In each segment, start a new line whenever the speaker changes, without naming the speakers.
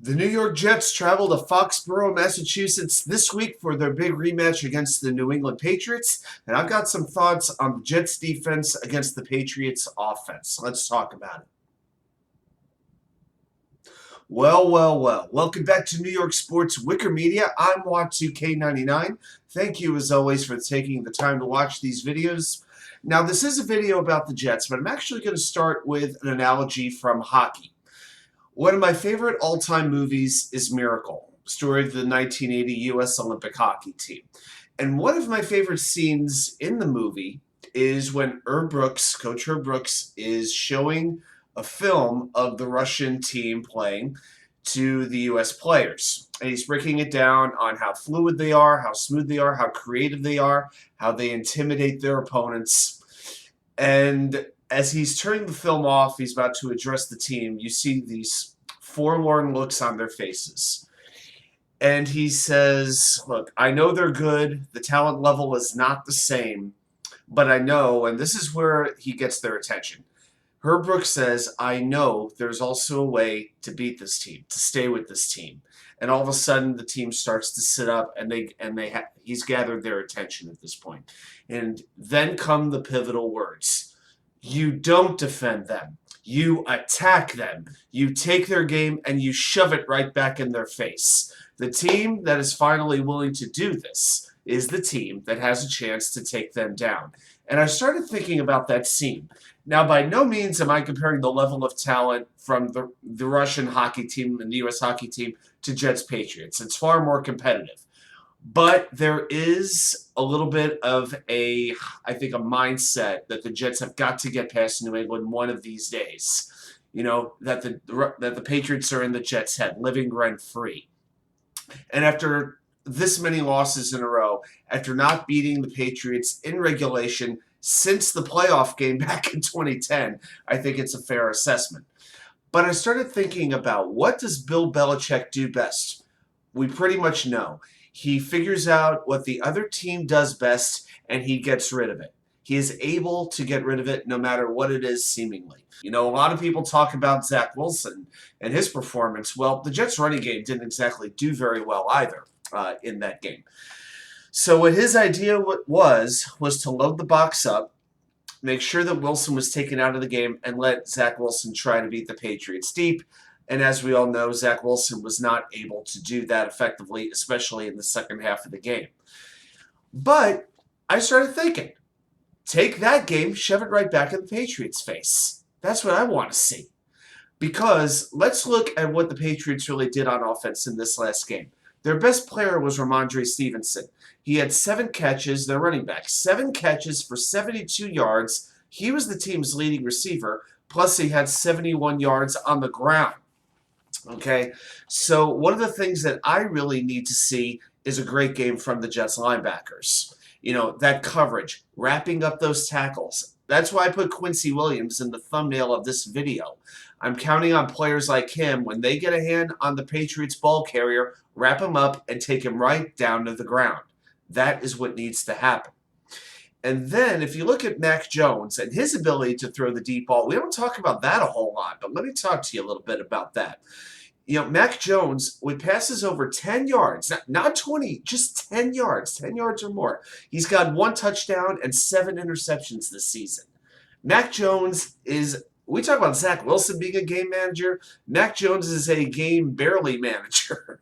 The New York Jets travel to Foxborough, Massachusetts this week for their big rematch against the New England Patriots. And I've got some thoughts on the Jets defense against the Patriots offense. Let's talk about it. Well. Welcome back to New York Sports Wicker Media. I'm Wat2K99. Thank you, as always, for taking the time to watch these videos. Now, this is a video about the Jets, but I'm actually going to start with an analogy from hockey. One of my favorite all-time movies is Miracle, story of the 1980 U.S. Olympic hockey team. And one of my favorite scenes in the movie is when Coach Herb Brooks, is showing a film of the Russian team playing to the U.S. players. And he's breaking it down on how fluid they are, how smooth they are, how creative they are, how they intimidate their opponents. And as he's turning the film off, he's about to address the team, you see these forlorn looks on their faces. And he says, look, I know they're good. The talent level is not the same, but I know, and this is where he gets their attention. Herb Brooks says, I know there's also a way to beat this team, to stay with this team. And all of a sudden, the team starts to sit up, and he's gathered their attention at this point. And then come the pivotal words. You don't defend them. You attack them. You take their game and you shove it right back in their face. The team that is finally willing to do this is the team that has a chance to take them down. And I started thinking about that scene. Now, by no means am I comparing the level of talent from the Russian hockey team and the U.S. hockey team to Jets Patriots. It's far more competitive. But there is a little bit of I think, a mindset that the Jets have got to get past New England one of these days. You know, that the Patriots are in the Jets' head, living rent-free. And after this many losses in a row, after not beating the Patriots in regulation since the playoff game back in 2010, I think it's a fair assessment. But I started thinking about, what does Bill Belichick do best? We pretty much know. He figures out what the other team does best, and he gets rid of it. He is able to get rid of it no matter what it is, seemingly. You know, a lot of people talk about Zach Wilson and his performance. Well, the Jets' running game didn't exactly do very well either in that game. So what his idea was to load the box up, make sure that Wilson was taken out of the game, and let Zach Wilson try to beat the Patriots deep. And as we all know, Zach Wilson was not able to do that effectively, especially in the second half of the game. But I started thinking, take that game, shove it right back in the Patriots' face. That's what I want to see. Because let's look at what the Patriots really did on offense in this last game. Their best player was Rhamondre Stevenson. He had 7 catches, their running back, 7 catches for 72 yards. He was the team's leading receiver, plus he had 71 yards on the ground. Okay, so one of the things that I really need to see is a great game from the Jets linebackers. You know, that coverage, wrapping up those tackles. That's why I put Quincy Williams in the thumbnail of this video. I'm counting on players like him, when they get a hand on the Patriots ball carrier, wrap him up and take him right down to the ground. That is what needs to happen. And then if you look at Mac Jones and his ability to throw the deep ball, we don't talk about that a whole lot, but let me talk to you a little bit about that. You know, Mac Jones, with passes over 10 yards, not 20, just 10 yards, 10 yards or more. He's got 1 touchdown and 7 interceptions this season. Mac Jones is, we talk about Zach Wilson being a game manager. Mac Jones is a game barely manager.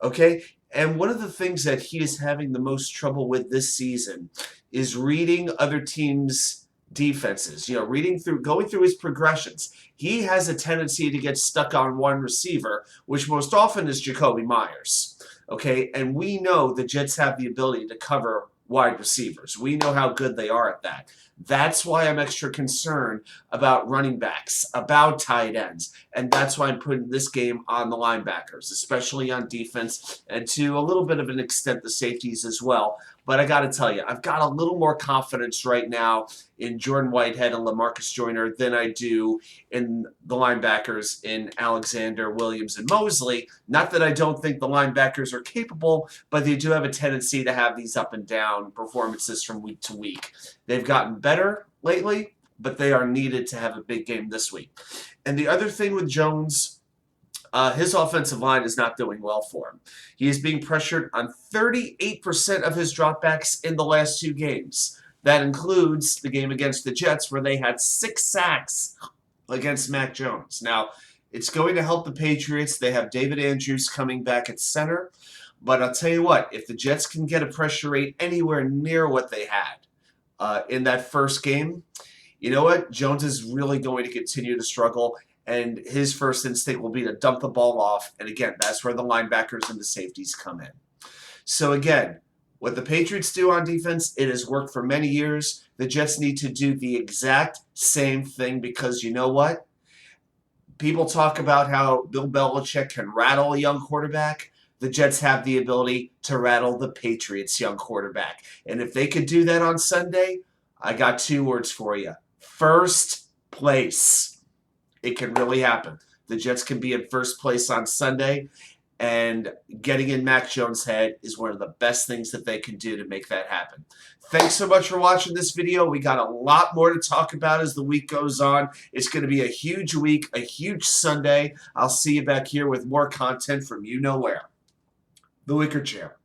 Okay? And one of the things that he is having the most trouble with this season is reading other teams' defenses. You know, going through his progressions. He has a tendency to get stuck on one receiver, which most often is Jakobi Meyers. Okay, and we know the Jets have the ability to cover wide receivers. We know how good they are at that. That's why I'm extra concerned about running backs, about tight ends, and that's why I'm putting this game on the linebackers, especially on defense, and to a little bit of an extent the safeties as well. But I got to tell you, I've got a little more confidence right now in Jordan Whitehead and LaMarcus Joyner than I do in the linebackers in Alexander, Williams, and Mosley. Not that I don't think the linebackers are capable, but they do have a tendency to have these up and down performances from week to week. They've gotten better lately, but they are needed to have a big game this week. And the other thing with Jones, his offensive line is not doing well for him. He is being pressured on 38% of his dropbacks in the last 2 games. That includes the game against the Jets where they had 6 sacks against Mac Jones. Now, it's going to help the Patriots. They have David Andrews coming back at center. But I'll tell you what, if the Jets can get a pressure rate anywhere near what they had in that first game, you know what? Jones is really going to continue to struggle, and his first instinct will be to dump the ball off. And again, that's where the linebackers and the safeties come in. So again, what the Patriots do on defense, it has worked for many years. The Jets need to do the exact same thing because you know what? People talk about how Bill Belichick can rattle a young quarterback. The Jets have the ability to rattle the Patriots' young quarterback. And if they could do that on Sunday, I got 2 words for you. First place. It can really happen. The Jets can be in first place on Sunday, and getting in Mac Jones' head is one of the best things that they can do to make that happen. Thanks so much for watching this video. We got a lot more to talk about as the week goes on. It's going to be a huge week, a huge Sunday. I'll see you back here with more content from you know where. The Wicker Chair.